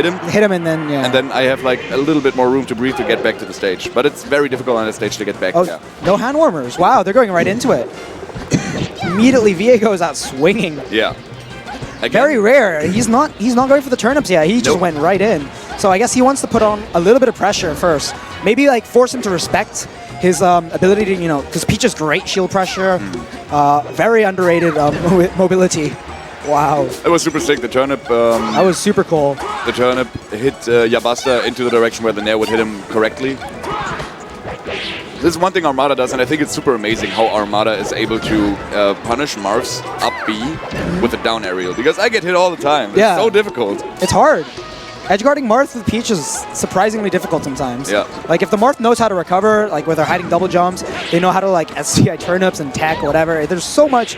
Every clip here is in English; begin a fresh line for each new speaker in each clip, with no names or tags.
hit him.
Hit him and then, yeah.
And then I have like a little bit more room to breathe to get back to the stage. But it's very difficult on the stage to get back.
Oh,
yeah.
No hand warmers. Wow, they're going right into it. Immediately, VA goes out swinging.
Yeah. Again.
Very rare. He's not going for the turnips yet. He just went right in. So I guess he wants to put on a little bit of pressure first. Maybe like force him to respect his ability to, because Peach has great shield pressure. Very underrated mobility. Wow.
It was super sick. The turnip.
That was super cool.
The turnip hit Yabasta into the direction where the nair would hit him correctly. This is one thing Armada does, and I think it's super amazing how Armada is able to punish Marth's up B with a down aerial, because I get hit all the time. It's so difficult.
It's hard. Edgeguarding Marth with Peach is surprisingly difficult sometimes.
Yeah.
Like if the Marth knows how to recover, like with her hiding double jumps, they know how to like SCI turnips and tech, whatever. There's so much.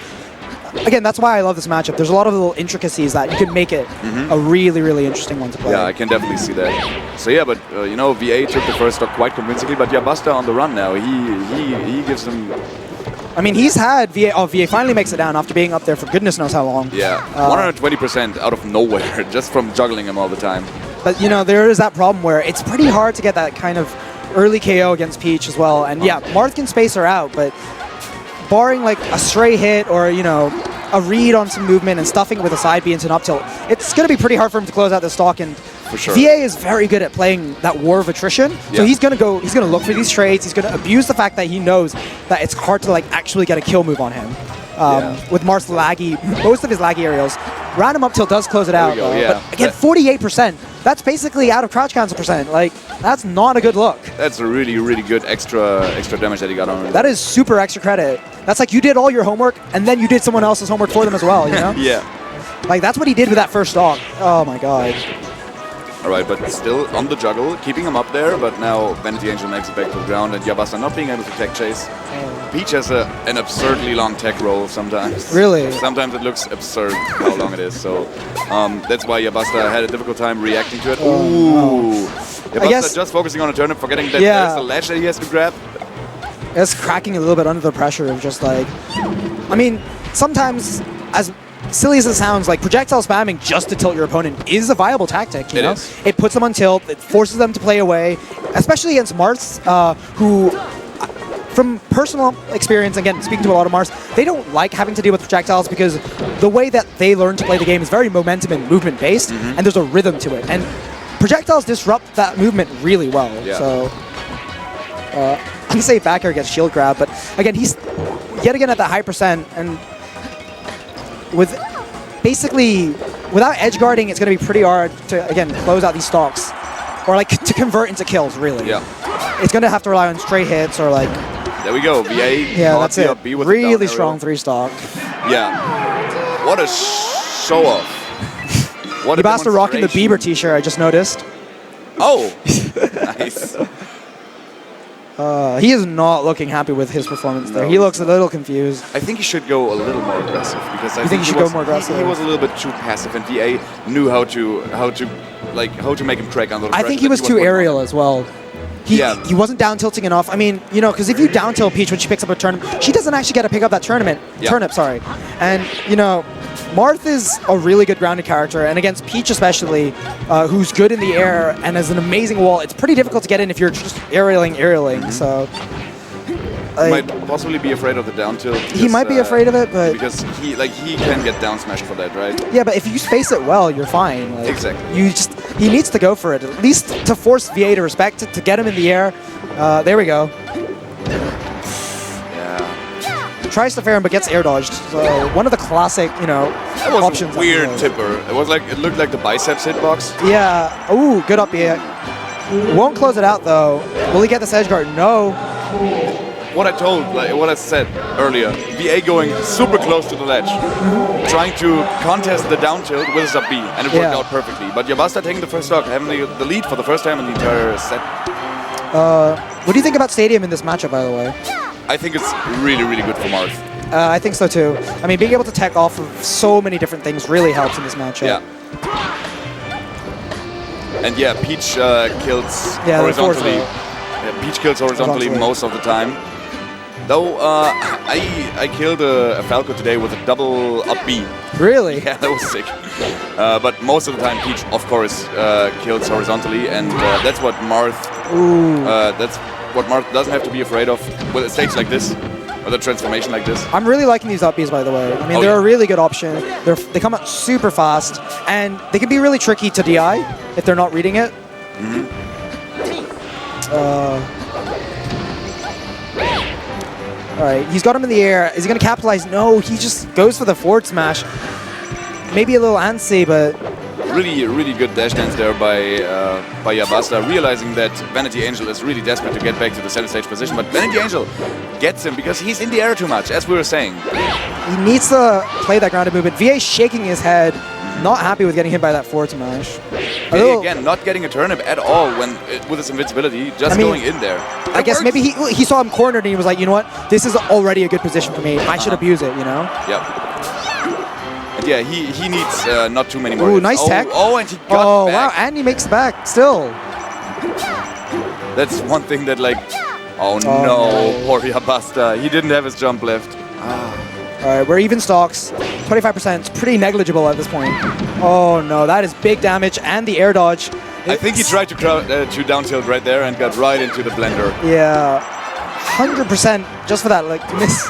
Again, that's why I love this matchup. There's a lot of little intricacies that you can make it a really, really interesting one to play.
Yeah, I can definitely see that. So yeah, but VA took the first stock quite convincingly, but Yabasta on the run now. He gives them.
I mean, he's had VA. Oh, VA finally makes it down after being up there for goodness knows how long.
Yeah, 120% out of nowhere just from juggling him all the time.
But there is that problem where it's pretty hard to get that kind of early KO against Peach as well. And yeah, Marth can space her out, but barring like a stray hit or, a read on some movement and stuffing it with a side B into an up tilt, it's going to be pretty hard for him to close out the stock. And
for sure.
VA is very good at playing that war of attrition. So he's going to look for these trades. He's going to abuse the fact that he knows that it's hard to like actually get a kill move on him. With Marth's most of his laggy aerials. Random up tilt does close it out, though.
Yeah.
But again, 48%. That's basically out of crouch cancel percent. Like, that's not a good look.
That's a really, really good extra damage that he got on him.
That is super extra credit. That's like you did all your homework, and then you did someone else's homework for them as well,
Yeah.
Like, that's what he did with that first stock. Oh, my God.
All right, but still on the juggle, keeping him up there, but now Vanity Angel makes it back to the ground, and Yabasta not being able to tech chase. Peach has an absurdly long tech roll sometimes.
Really?
Sometimes it looks absurd how long it is, so that's why Yabasta had a difficult time reacting to it. Ooh! Yabasta just focusing on a turnip, forgetting that there's a ledge that he has to grab.
It's cracking a little bit under the pressure of just like... I mean, sometimes, as silly as it sounds, like projectile spamming just to tilt your opponent is a viable tactic, you know? It puts them on tilt, it forces them to play away, especially against Marth, who, from personal experience, again, speaking to a lot of Marths, they don't like having to deal with projectiles because the way that they learn to play the game is very momentum and movement based, and there's a rhythm to it. And projectiles disrupt that movement really well. So, unsafe back air gets shield grab, but again, he's yet again at that high percent, and with basically without edge guarding, it's going to be pretty hard to again close out these stocks, or like to convert into kills. Really, it's going to have to rely on stray hits or like.
There we go, VA.
Yeah, that's it.
With
really strong 3-stock.
Yeah, what a show off. What a
Yabasta rocking the Bieber t-shirt. I just noticed.
Oh, nice.
He is not looking happy with his performance there. He looks a little confused.
I think he should go a little more aggressive because I
think he should go more aggressive.
He was a little bit too passive, and VA knew how to make him crack under the pressure.
I think he was too aerial as well. He wasn't down tilting enough. I mean, because if you down tilt Peach when she picks up a turnip, she doesn't actually get to pick up that turnip, And Marth is a really good grounded character, and against Peach especially, who's good in the air and has an amazing wall, it's pretty difficult to get in if you're just aerialing. So
he might possibly be afraid of the down tilt.
He might be afraid of it, but
because he can get down smashed for that, right?
Yeah, but if you space it well, you're fine. Like,
exactly.
He needs to go for it, at least to force VA to respect it, to get him in the air. There we go. Tries to fair him, but gets air dodged. So one of the classic,
that was
options.
A weird tipper. It looked like the biceps hitbox.
Yeah. Ooh, good up air. Won't close it out though. Will he get this edge guard? No.
What I said earlier, VA going super close to the ledge, trying to contest the down tilt with his up B, and it worked out perfectly. But Yabasta taking the first stock, having the lead for the first time in the entire set.
What do you think about Stadium in this matchup, by the way?
I think it's really, really good for Marth.
I think so too. I mean, being able to tech off of so many different things really helps in this matchup.
Yeah. And yeah, Peach kills horizontally. Peach kills horizontally most of the time. Though I killed a Falco today with a double up B.
Really?
Yeah, that was sick. But most of the time, Peach, of course, kills horizontally, and that's what Marth. That's what Marth doesn't have to be afraid of with a stage like this, or the transformation like this.
I'm really liking these up Bs, by the way. I mean, they're a really good option. They come out super fast, and they can be really tricky to DI if they're not reading it. All right, he's got him in the air. Is he going to capitalize? No, he just goes for the forward smash. Maybe a little antsy, but...
Really good dash dance there by Yabasta, realizing that Vanity Angel is really desperate to get back to the center stage position, but Vanity Angel gets him because he's in the air too much, as we were saying.
He needs to play that grounded movement. VA shaking his head, not happy with getting hit by that forward smash.
VA, again, not getting a turnip at all with his invincibility, just going in there.
I guess maybe he saw him cornered and he was like, you know what, this is already a good position for me. I should abuse it, you know?
Yep. And yeah, he needs not too many more
Ooh,
hits.
nice tech.
Oh, and he got back.
Wow, and he makes back still.
That's one thing that, like, oh no, poor Yabasta. He didn't have his jump left.
All right, we're even stocks. 25%, it's pretty negligible at this point. Oh no, that is big damage, and the air dodge.
I think he tried to down tilt right there and got right into the blender.
Yeah, 100% just for that, like, miss.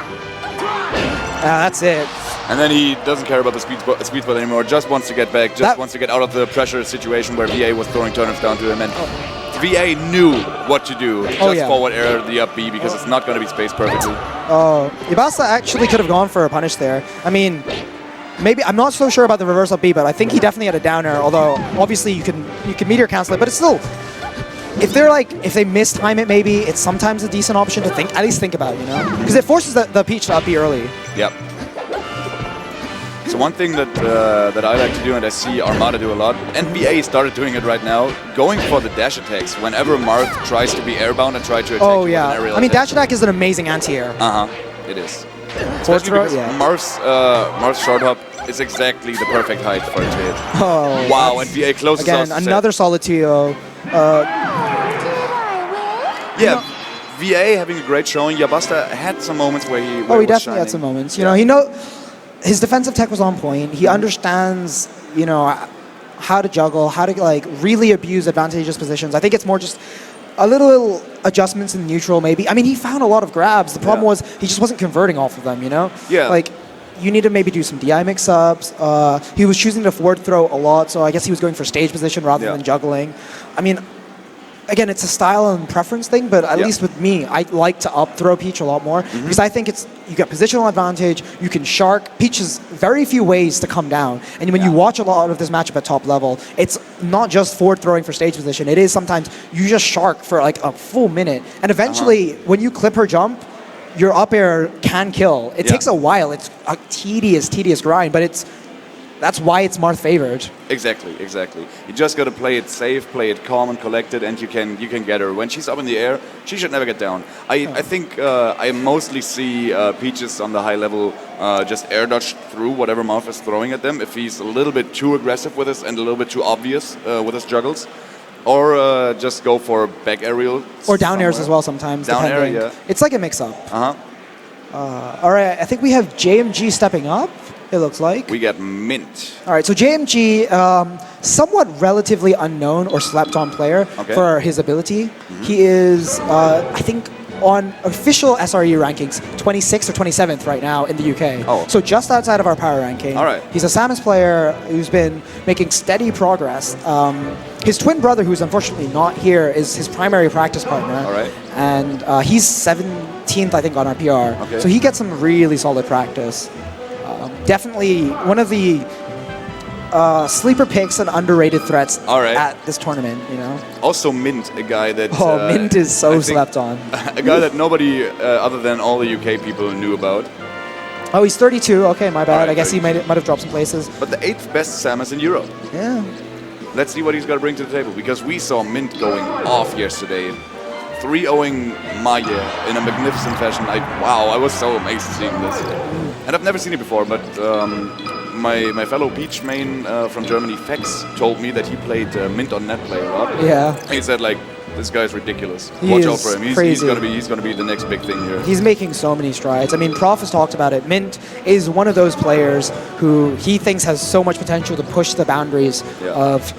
That's it.
And then he doesn't care about the speed spot anymore, just wants to get back, just wants to get out of the pressure situation where VA was throwing turnips down to him. And VA knew what to do, just forward air the up B, because it's not going to be spaced perfectly.
Oh, Yabasta actually could have gone for a punish there. I mean, maybe, I'm not so sure about the reverse up B, but I think he definitely had a down air, although obviously you can meteor cancel it, but it's still, if they mistime it, maybe it's sometimes a decent option to at least think about, you know? Because it forces the Peach to up B early.
Yep. So one thing that I like to do, and I see Armada do a lot, and VA started doing it right now, going for the dash attacks whenever Marth tries to be airbound and try to attack with an aerial attack.
dash attack is an amazing anti-air.
It is. Especially because Marth's short hop is exactly the perfect height for it to hit.
Oh,
wow, and VA closes out.
Again, another solid TO.
Yeah, VA having a great showing. Yabasta had some moments where he
he definitely had some moments. You know, his defensive tech was on point. He understands, you know, how to juggle, how to like really abuse advantageous positions. I think it's more just a little adjustments in neutral, maybe. I mean, he found a lot of grabs. The problem was he just wasn't converting off of them, you know?
Yeah.
Like, you need to maybe do some DI mix-ups. He was choosing to forward throw a lot, so I guess he was going for stage position rather than juggling. I mean, again, it's a style and preference thing, but at least with me, I like to up throw Peach a lot more because I think you get positional advantage, you can shark. Peach has very few ways to come down. And when you watch a lot of this matchup at top level, it's not just forward throwing for stage position. It is sometimes you just shark for like a full minute. And eventually, when you clip her jump, your up air can kill. It takes a while. It's a tedious grind, but that's why it's Marth favored.
Exactly. You just got to play it safe, play it calm and collected, and you can get her. When she's up in the air, she should never get down. I think I mostly see Peaches on the high level just air dodge through whatever Marth is throwing at them if he's a little bit too aggressive with us and a little bit too obvious with his juggles. Or just go for back aerial.
Or down airs as well sometimes.
Down
depending.
air, yeah.
It's like a mix-up.
Uh-huh.
All right, I think we have JMG stepping up, it looks like.
We got Mint.
All right, so JMG, somewhat relatively unknown or slept-on player for his ability. He is, I think, on official SRE rankings, 26th or 27th right now in the UK.
Oh.
So just outside of our power ranking.
All right.
He's a Samus player who's been making steady progress. His twin brother, who's unfortunately not here, is his primary practice partner.
All right.
And he's 17th, I think, on our PR.
Okay.
So he gets some really solid practice. Definitely one of the sleeper picks and underrated threats at this tournament, you know?
Also Mint, a guy that...
Mint is so slept on.
A guy that nobody other than all the UK people knew about.
Oh, he's 32. Okay, my bad.
Right,
I guess he might have dropped some places.
But the 8th best Samus in Europe.
Yeah.
Let's see what he's got to bring to the table, because we saw Mint going off yesterday. 3-0ing Maya in a magnificent fashion. Wow, I was so amazed seeing this. And I've never seen it before, but my fellow Peach main from Germany, Fex, told me that he played Mint on net play a lot.
Yeah.
He said, like, This guy's ridiculous.
He
Watch out
is
for him. He's
crazy.
gonna be the next big thing here.
He's making so many strides. I mean, Prof has talked about it. Mint is one of those players who he thinks has so much potential to push the boundaries
Yeah.
of